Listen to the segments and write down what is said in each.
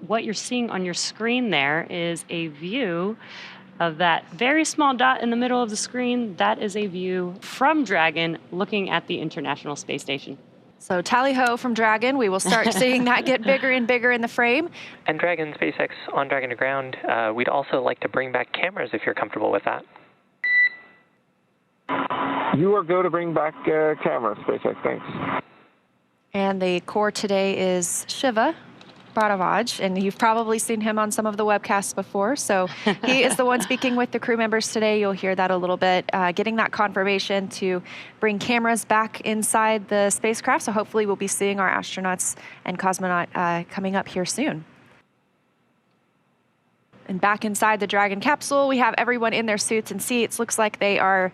What you're seeing on your screen there is a view of that very small dot in the middle of the screen. That is a view from Dragon looking at the International Space Station. So tally-ho from Dragon. We will start seeing that get bigger and bigger in the frame. And Dragon, SpaceX on Dragon to ground, we'd also like to bring back cameras if you're comfortable with that. You are go to bring back cameras, SpaceX, thanks. And the core today is Shiva Bharavaj, and you've probably seen him on some of the webcasts before. So he is the one speaking with the crew members today. You'll hear that a little bit, getting that confirmation to bring cameras back inside the spacecraft. So hopefully we'll be seeing our astronauts and cosmonaut coming up here soon. And back inside the Dragon capsule, we have everyone in their suits and seats. Looks like they are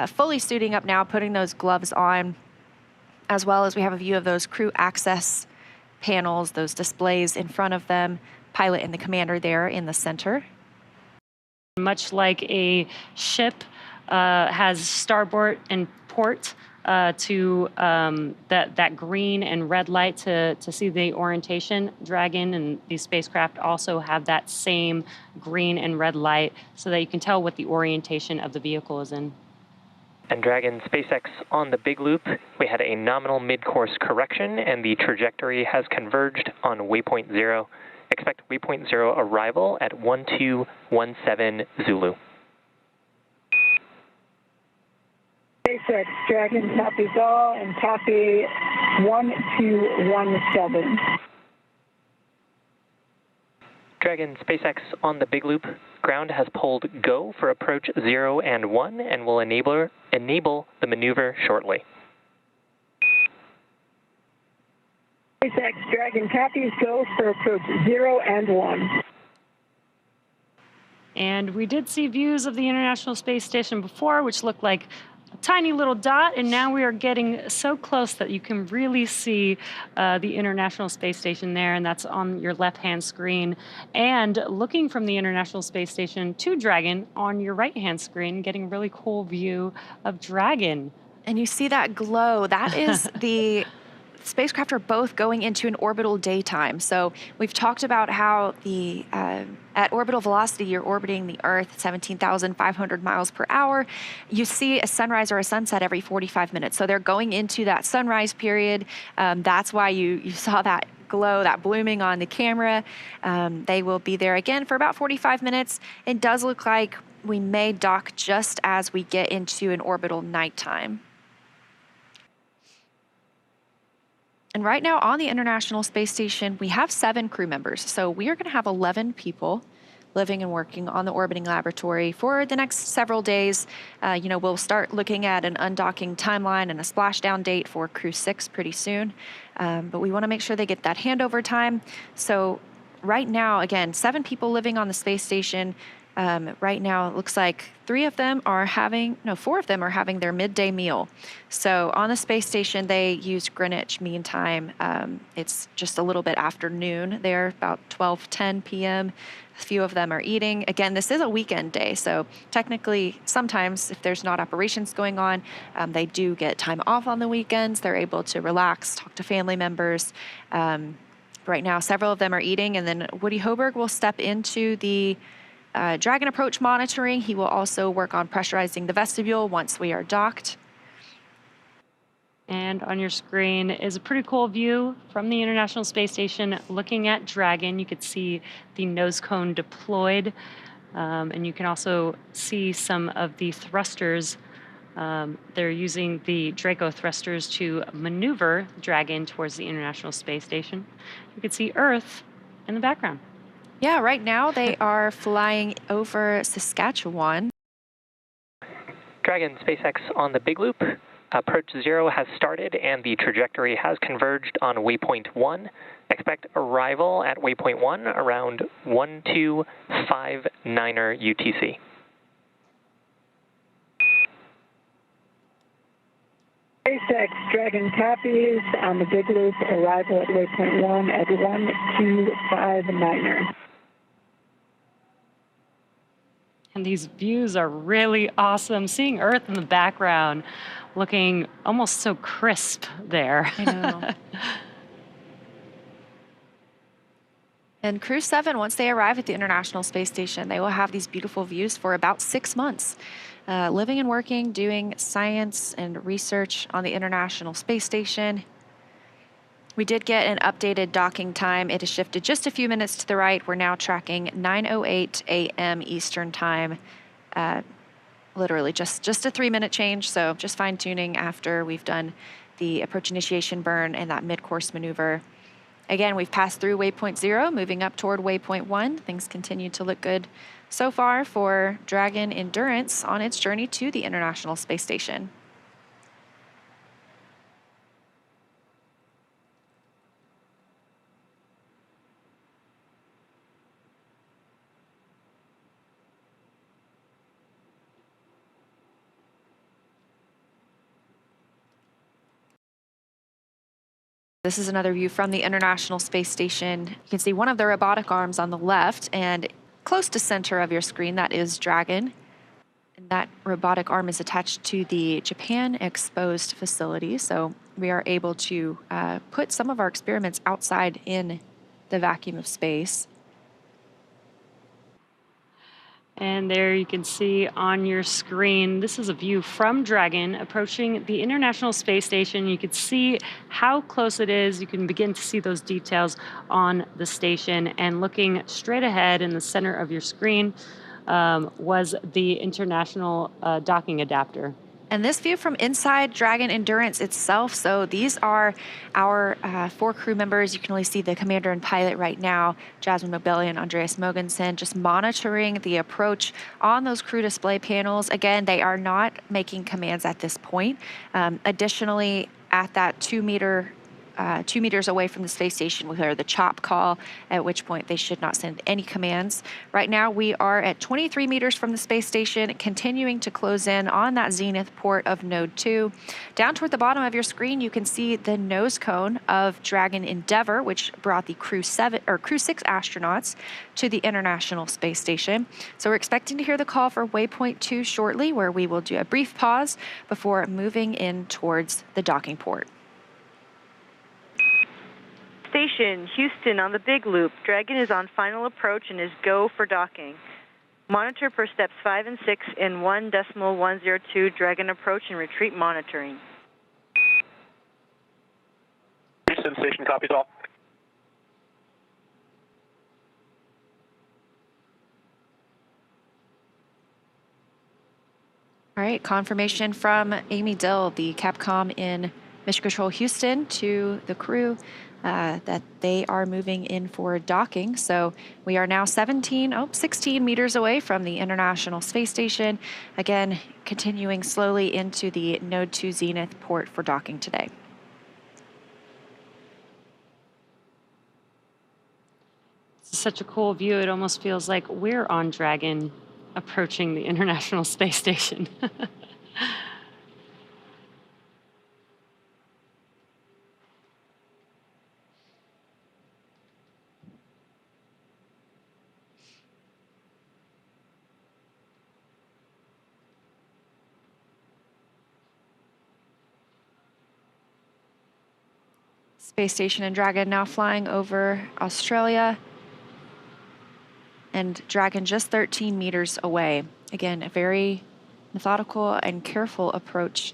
fully suiting up now, putting those gloves on, as well as we have a view of those crew access panels, those displays in front of them, pilot and the commander there in the center. Much like a ship has starboard and port to that green and red light to see the orientation, Dragon and these spacecraft also have that same green and red light so that you can tell what the orientation of the vehicle is in. And Dragon, SpaceX on the big loop, we had a nominal mid-course correction and the trajectory has converged on waypoint 0. Expect waypoint 0 arrival at 1217 Zulu. SpaceX, Dragon copies all and copy 1217. Dragon, SpaceX on the big loop, ground has pulled go for approach 0 and 1 and will enable the maneuver shortly. SpaceX, Dragon copies go for approach 0 and 1. And we did see views of the International Space Station before, which looked like a tiny little dot, and now we are getting so close that you can really see the International Space Station there, and that's on your left-hand screen. And looking from the International Space Station to Dragon on your right-hand screen, getting a really cool view of Dragon. And you see that glow. That is the spacecraft are both going into an orbital daytime. So we've talked about how the at orbital velocity, you're orbiting the Earth at 17,500 miles per hour. You see a sunrise or a sunset every 45 minutes. So they're going into that sunrise period. That's why you saw that glow, that blooming on the camera. They will be there again for about 45 minutes. It does look like we may dock just as we get into an orbital nighttime. And right now on the International Space Station, we have 7 crew members. So we are going to have 11 people living and working on the orbiting laboratory for the next several days. We'll start looking at an undocking timeline and a splashdown date for Crew 6 pretty soon. But we want to make sure they get that handover time. So right now, again, 7 people living on the space station. Right now, it looks like 4 of them are having their midday meal. So on the space station, they use Greenwich Mean Time. It's just a little bit after noon there, about 12:10 p.m. A few of them are eating. Again, this is a weekend day, so technically, sometimes if there's not operations going on, they do get time off on the weekends. They're able to relax, talk to family members. Right now, several of them are eating, and then Woody Hoberg will step into the Dragon approach monitoring. He will also work on pressurizing the vestibule once we are docked. And on your screen is a pretty cool view from the International Space Station looking at Dragon. You could see the nose cone deployed, and you can also see some of the thrusters. They're using the Draco thrusters to maneuver Dragon towards the International Space Station. You can see Earth in the background. Yeah, right now they are flying over Saskatchewan. Dragon, SpaceX on the big loop. Approach 0 has started and the trajectory has converged on waypoint 1. Expect arrival at waypoint 1 around 1259er UTC. SpaceX, Dragon copies on the big loop, arrival at waypoint 1 at 1259er. And these views are really awesome. Seeing Earth in the background looking almost so crisp there. I know. And Crew 7, once they arrive at the International Space Station, they will have these beautiful views for about 6 months, living and working, doing science and research on the International Space Station. We did get an updated docking time. It has shifted just a few minutes to the right. We're now tracking 9:08 a.m. Eastern Time. Literally just a 3-minute change, so just fine-tuning after we've done the approach initiation burn and that mid-course maneuver. Again, we've passed through waypoint 0, moving up toward waypoint 1. Things continue to look good so far for Dragon Endurance on its journey to the International Space Station. This is another view from the International Space Station. You can see one of the robotic arms on the left, and close to center of your screen, that is Dragon. And that robotic arm is attached to the Japan exposed facility, so we are able to put some of our experiments outside in the vacuum of space. And there you can see on your screen, this is a view from Dragon approaching the International Space Station. You can see how close it is. You can begin to see those details on the station. And looking straight ahead in the center of your screen was the International Docking Adapter. And this view from inside Dragon Endurance itself. So these are our 4 crew members. You can only see the commander and pilot right now, Jasmine Mobelli and Andreas Mogensen, just monitoring the approach on those crew display panels. Again, they are not making commands at this point. Additionally, at that 2 meters away from the space station, we hear the chop call, at which point they should not send any commands. Right now, we are at 23 meters from the space station, continuing to close in on that zenith port of Node 2. Down toward the bottom of your screen, you can see the nose cone of Dragon Endeavour, which brought the Crew 6 astronauts to the International Space Station. So we're expecting to hear the call for waypoint 2 shortly, where we will do a brief pause before moving in towards the docking port. Station, Houston on the Big Loop. Dragon is on final approach and is go for docking. Monitor per steps 5 and 6 in 1.102 Dragon approach and retreat monitoring. Houston Station copies all. All right, confirmation from Amy Dill, the Capcom in Mission Control Houston, to the crew that they are moving in for docking. So we are now 16 meters away from the International Space Station. Again, continuing slowly into the Node 2 Zenith port for docking today. This is such a cool view. It almost feels like we're on Dragon approaching the International Space Station. Space Station and Dragon now flying over Australia. And Dragon just 13 meters away. Again, a very methodical and careful approach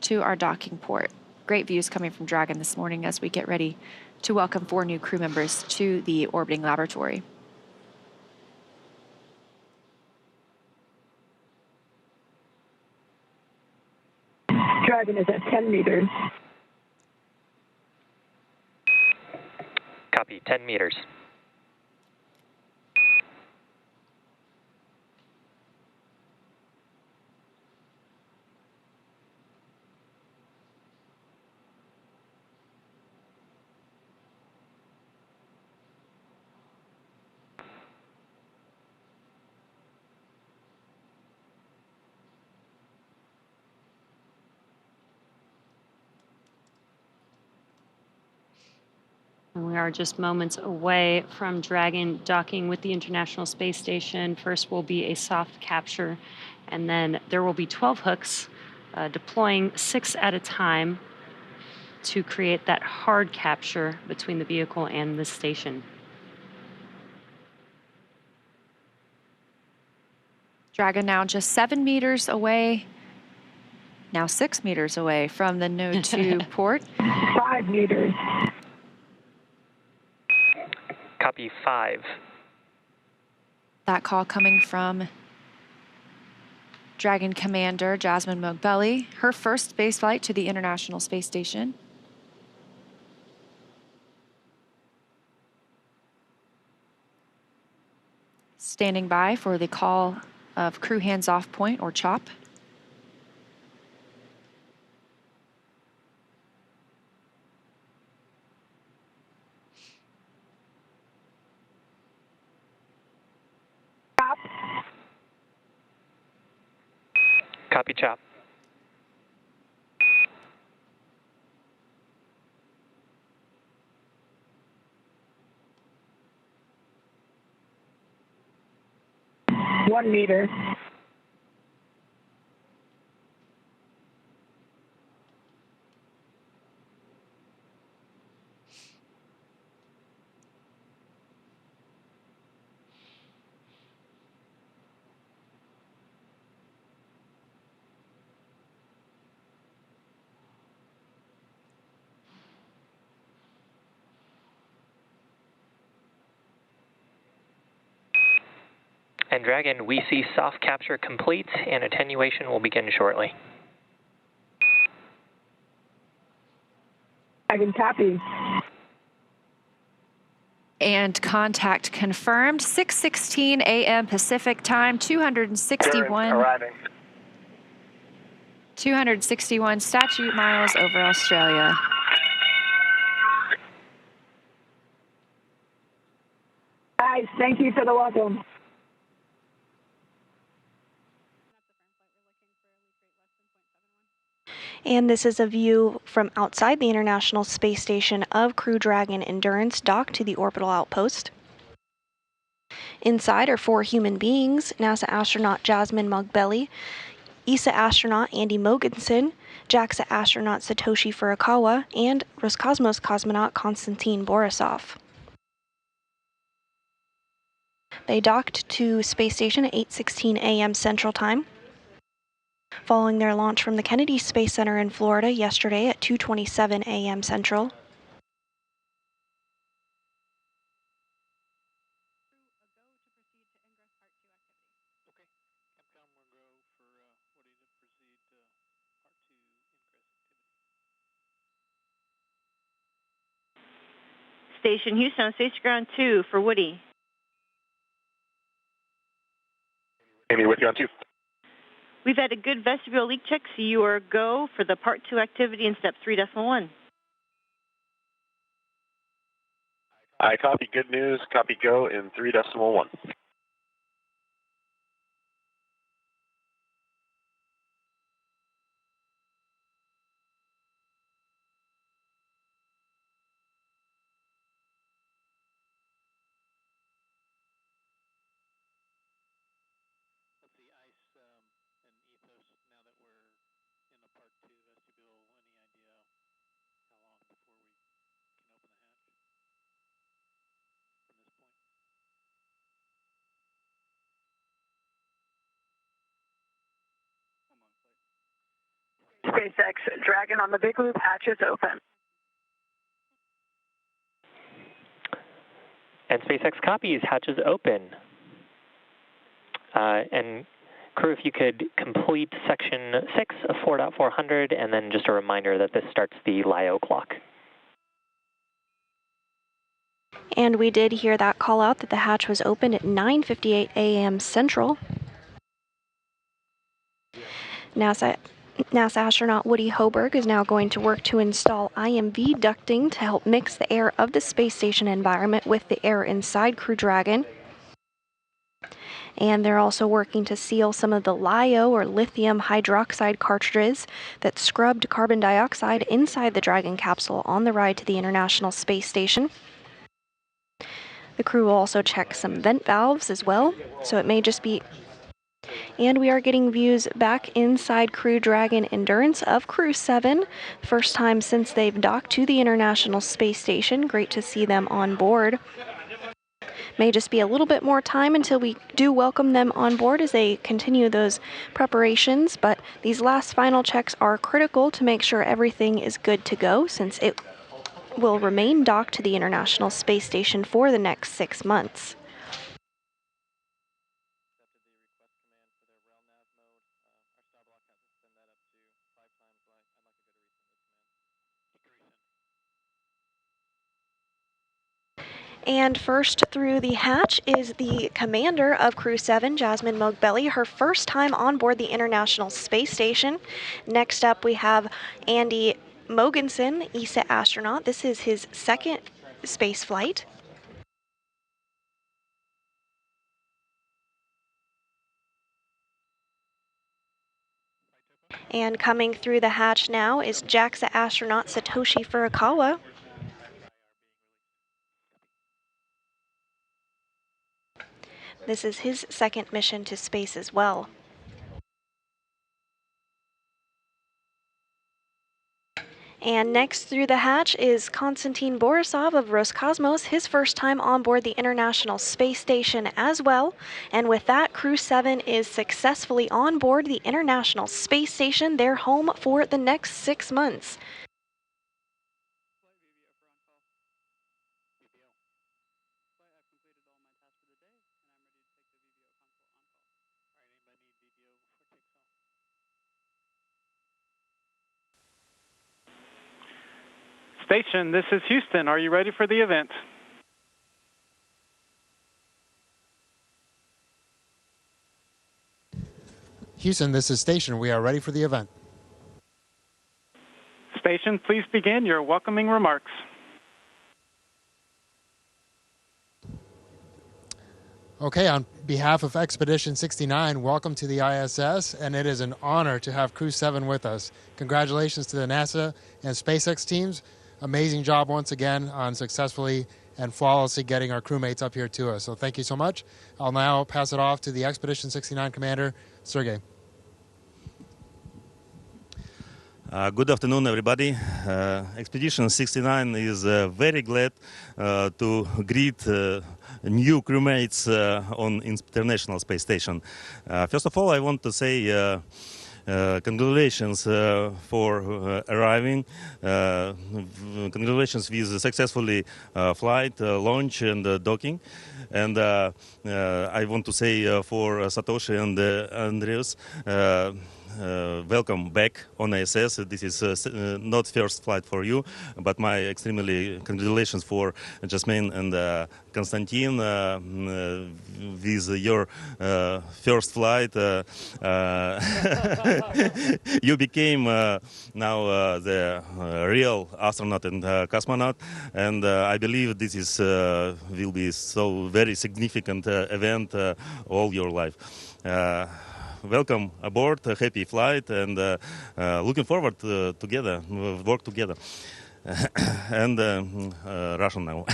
to our docking port. Great views coming from Dragon this morning as we get ready to welcome 4 new crew members to the orbiting laboratory. Dragon is at 10 meters. Copy, 10 meters. And we are just moments away from Dragon docking with the International Space Station. First will be a soft capture, and then there will be 12 hooks deploying 6 at a time to create that hard capture between the vehicle and the station. Dragon now just 7 meters away, now 6 meters away from the Node 2 port. 5 meters. Copy 5. That call coming from Dragon Commander Jasmine Mogbelli, her first space flight to the International Space Station. Standing by for the call of crew hands-off point, or CHOP. Stop. Copy CHOP. One meter. And Dragon, we see soft capture complete, and attenuation will begin shortly. Dragon copy. And contact confirmed, 6:16 a.m. Pacific time, 261 statute miles over Australia. Guys, thank you for the welcome. And this is a view from outside the International Space Station of Crew Dragon Endurance docked to the orbital outpost. Inside are 4 human beings: NASA astronaut Jasmine Mogbelli, ESA astronaut Andy Mogensen, JAXA astronaut Satoshi Furukawa, and Roscosmos cosmonaut Konstantin Borisov. They docked to Space Station at 8:16 a.m. Central Time, following their launch from the Kennedy Space Center in Florida yesterday at 2:27 a.m. Central. Station Houston, Space Ground 2 for Woody. Amy, with you on 2. We've had a good vestibule leak check, so you are go for the Part 2 activity in Step 3.1. I copy good news, copy go in 3.1. SpaceX, Dragon on the big loop, hatches open. And SpaceX copies, hatches open. And crew, if you could complete section 6 of 4.400, and then just a reminder that this starts the LIO clock. And we did hear that call out that the hatch was opened at 9:58 a.m. Central. NASA astronaut Woody Hoberg is now going to work to install IMV ducting to help mix the air of the space station environment with the air inside Crew Dragon. And they're also working to seal some of the LiO or lithium hydroxide cartridges that scrubbed carbon dioxide inside the Dragon capsule on the ride to the International Space Station. The crew will also check some vent valves as well, so it may just be... And we are getting views back inside Crew Dragon Endurance of Crew 7. First time since they've docked to the International Space Station. Great to see them on board. May just be a little bit more time until we do welcome them on board as they continue those preparations, but these last final checks are critical to make sure everything is good to go, since it will remain docked to the International Space Station for the next 6 months. And first through the hatch is the commander of Crew 7, Jasmine Mogbelli, her first time on board the International Space Station. Next up, we have Andy Mogensen, ESA astronaut. This is his second space flight. And coming through the hatch now is JAXA astronaut Satoshi Furukawa. This is his second mission to space as well. And next through the hatch is Konstantin Borisov of Roscosmos, his first time on board the International Space Station as well. And with that, Crew 7 is successfully on board the International Space Station, their home for the next 6 months. Station, this is Houston. Are you ready for the event? Houston, this is Station. We are ready for the event. Station, please begin your welcoming remarks. Okay, on behalf of Expedition 69, welcome to the ISS, and it is an honor to have Crew 7 with us. Congratulations to the NASA and SpaceX teams. Amazing job once again on successfully and flawlessly getting our crewmates up here to us. So thank you so much. I'll now pass it off to the Expedition 69 commander, Sergey. Good afternoon, everybody. Expedition 69 is very glad to greet new crewmates on International Space Station. First of all, I want to say congratulations for arriving. Congratulations with successfully flight, launch, and docking. And I want to say for Satoshi and Andreas, welcome back on ISS. This is not first flight for you, but my extremely congratulations for Jasmine and Konstantin with your first flight. You became now the real astronaut and cosmonaut, and I believe this is will be so very significant event all your life. Welcome aboard, happy flight, and looking forward to together, work together. And Russian now.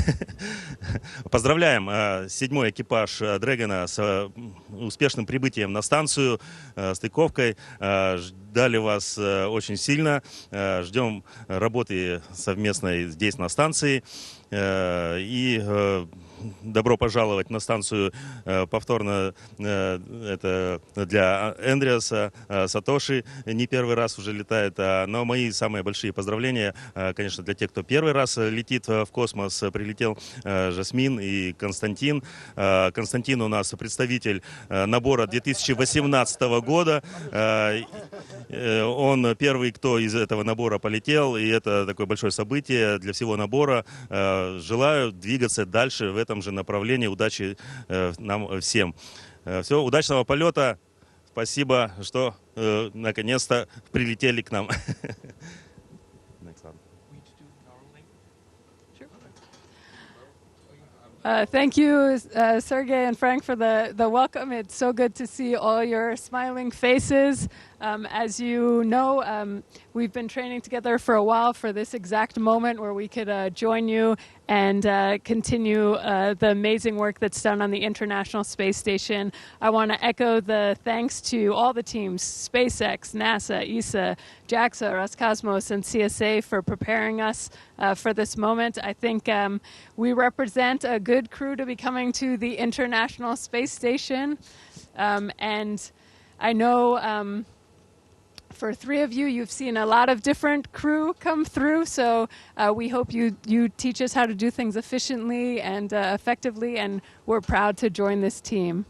Поздравляем седьмой экипаж Дрэгона с успешным прибытием на станцию, стыковкой. Ждали вас очень сильно. Ждем работы совместной здесь на станции. И добро пожаловать на станцию повторно. Это для Эндриаса, Сатоши не первый раз уже летает. Но мои самые большие поздравления, конечно, для тех, кто первый раз летит в космос. Прилетел Жасмин и Константин. Константин у нас представитель набора 2018 года. Он первый, кто из этого набора полетел, и это такое большое событие для всего набора. Желаю двигаться дальше в этом же направлении. Удачи нам всем. Все, удачного полета. Спасибо, что наконец-то прилетели к нам. Thank you, Sergey and Frank, for the welcome. It's so good to see all your smiling faces. As you know, we've been training together for a while for this exact moment where we could join you and continue the amazing work that's done on the International Space Station. I want to echo the thanks to all the teams, SpaceX, NASA, ESA, JAXA, Roscosmos, and CSA for preparing us for this moment. I think we represent a good crew to be coming to the International Space Station. And I know for three of you, you've seen a lot of different crew come through, so we hope you teach us how to do things efficiently and effectively, and we're proud to join this team.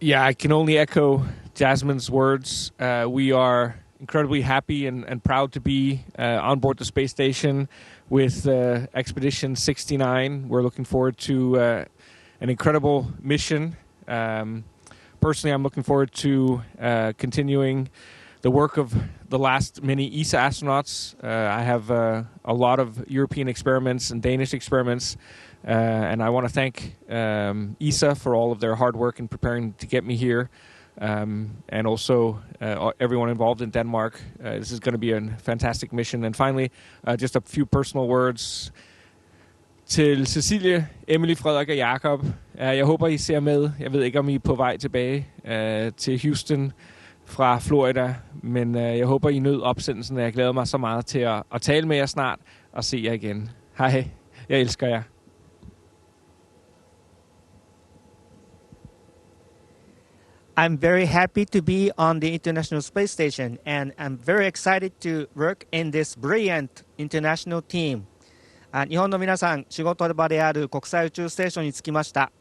Yeah, I can only echo Jasmine's words. We are incredibly happy and proud to be on board the space station with Expedition 69. We're looking forward to an incredible mission. Personally, I'm looking forward to continuing the work of the last many ESA astronauts. I have a lot of European experiments and Danish experiments, and I want to thank ESA for all of their hard work in preparing to get me here, and also everyone involved in Denmark. This is going to be a fantastic mission. And finally, just a few personal words til Cecilie, Emily, Frederik og Jakob. Jeg håber, I ser med. Jeg ved ikke, om I er på vej tilbage til Houston fra Florida, men jeg håber, I nød opsendelsen, og jeg glæder mig så meget til at tale med jer snart og se jer igen. Hej, jeg elsker jer. I'm very happy to be on the International Space Station, and I'm very excited to work in this brilliant international team. 日本の皆さん、仕事場である国際宇宙ステーションに着きました。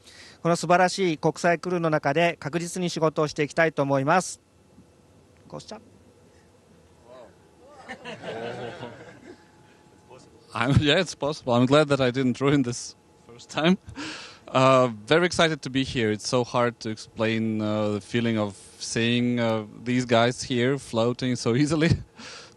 この素晴らしい国際クルーの中で確実に仕事をしていきたいと思います。Yeah, it's possible. I'm glad that I didn't ruin this first time. Very excited to be here. It's so hard to explain the feeling of seeing these guys here floating so easily.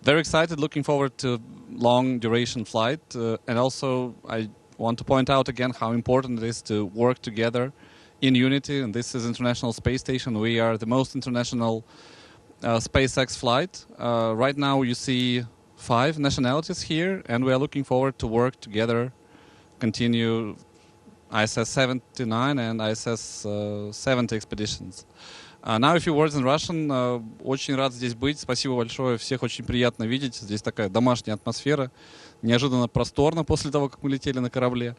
Very excited, looking forward to long duration flight. And also I want to point out again how important it is to work together in unity. And this is International Space Station. We are the most international SpaceX flight. Right now you see 5 nationalities here, and we are looking forward to work together, continue ISS 79 and ISS 70 expeditions. Now a few words in Russian. Очень рад здесь быть. Спасибо большое. Всех очень приятно видеть. Здесь такая домашняя атмосфера. Неожиданно просторно после того, как мы летели на корабле.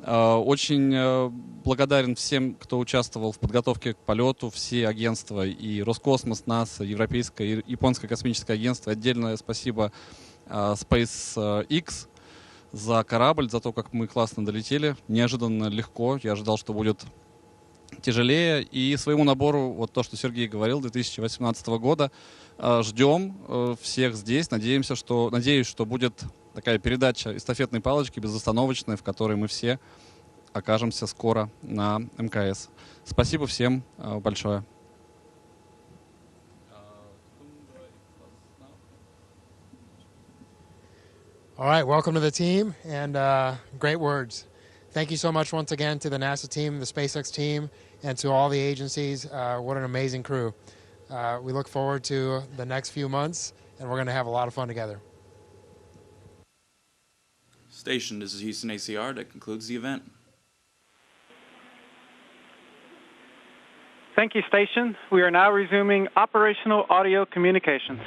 Очень благодарен всем, кто участвовал в подготовке к полету. Все агентства, и Роскосмос, НАСА, Европейское и Японское космическое агентство. Отдельное спасибо SpaceX за корабль, за то, как мы классно долетели. Неожиданно легко. Я ожидал, что будет тяжелее. И своему набору, вот то, что Сергей говорил, 2018 года, ждем всех здесь. Надеюсь, что будет такая передача эстафетной палочки безостановочная, в которой мы все окажемся скоро на МКС. Спасибо всем большое. All right, welcome to the team, and great words. Thank you so much once again to the NASA team, the SpaceX team, and to all the agencies. What an amazing crew. We look forward to the next few months, and we're going to have a lot of fun together. Station, this is Houston ACR. That concludes the event. Thank you, Station. We are now resuming operational audio communications.